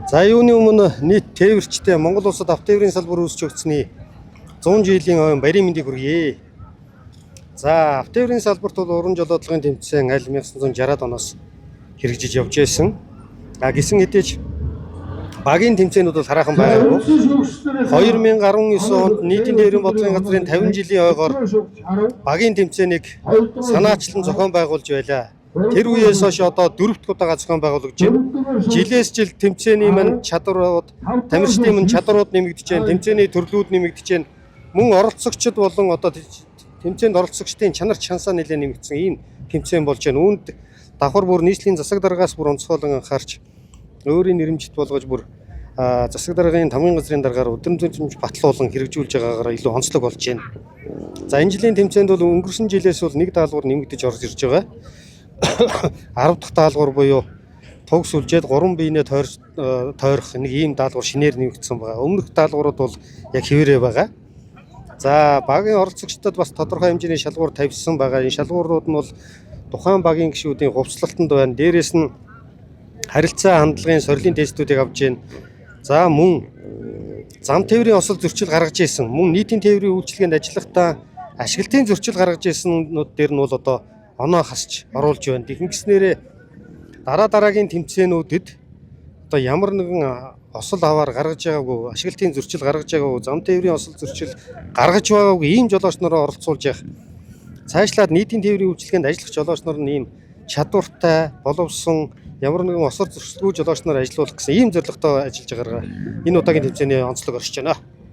За юуны өмнө нийт тээвэрчтэй Монгол улсад автотээврийн салбар үүсч өгцөний 100 жилийн ойн баярын мэндийг хүргэе. За автотээврийн салбарт бол уран жолоодлогын тэмцээн аль 1960-ад оноос хэрэгжиж явж байсан. Гисэн хэдиж багийн тэмцээнүүд бол хараахан байгаагүй. 2019 онд нийтийн тээврийн бодлогын газрын 50 жилийн ойгоор багийн тэмцээнийг санаачлан зохион байгуулж байлаа. Тэр үеэс хойш одоо 4-р удаага зохион байгуулагдж байна. Жилээс жил тэмцээний мань чадварууд, тамирчдын мань чадварууд нэмэгдэж байна. Тэмцээний төрлүүд нэмэгдэж байна. Мөн оролцогчид болон одоо тэмцээнд оролцогчдын чанар чансаа нэлээд нэмэгдсэн ийм тэмцээн болж байна. Үүнд давхар бүр нийслэлийн засаг даргаас бүр онцгойлон анхаарч өөрийн нэрэмжит болгож бүр засаг даргын тамгын газрын даргаар өдрөмжлөмж батлуулан хэрэгжүүлж байгаагаар илүү онцлог болж байна. За энэ жилийн тэмцээнд бол өнгөрсөн жилээс бол нэг даалгавар нэмэгдэж орж ирж байгаа. 10 дахь даалгавар буюу туг сүлжээд 3 биенээ тойрох нэг ийм даалгавар шинээр нэмэгдсэн байгаа. Өмнөх даалгаврууд бол яг хэвээрээ байгаа. За багийн оролцогчдод бас тодорхой хэмжээний шалгуур тавьсан байгаа. Энэ шалгуурууд нь бол тухайн багийн гишүүдийн хувцлалтанд байна. Дээрээс нь харилцаа хандлагын сорилын тестүүдийг авч байна. За мөн зам тээврийн осол зөрчил гаргаж ирсэн. Мөн нийтийн тээврийн үйлчилгээнд ажиллахдаа ашиглалтын зөрчил гаргаж ирсэнүүд дээр нь бол одоо оноо хасч оруулж байна. Тэгэнгүүснээрээ дараагийн тэмцээнүүдэд одоо ямар нэгэн осол аваар гаргаж байгаагүй, ашиглалтын зөрчил гаргаж байгаагүй, зам тээврийн осол зөрчил гаргаж байгаагүй ийм жолооч нараа оролцуулж явах. Цаашлаад нийтийн тээврийн үйлчилгээнд ажиллах жолооч нар нь ийм чадвартай, боловсон, ямар нэгэн осол зөрчилгүй жолооч нар ажиллуулах гэсэн ийм зорилготой ажиллаж байгаагаа энэ удаагийн тэмцээний онцлог оршиж байна.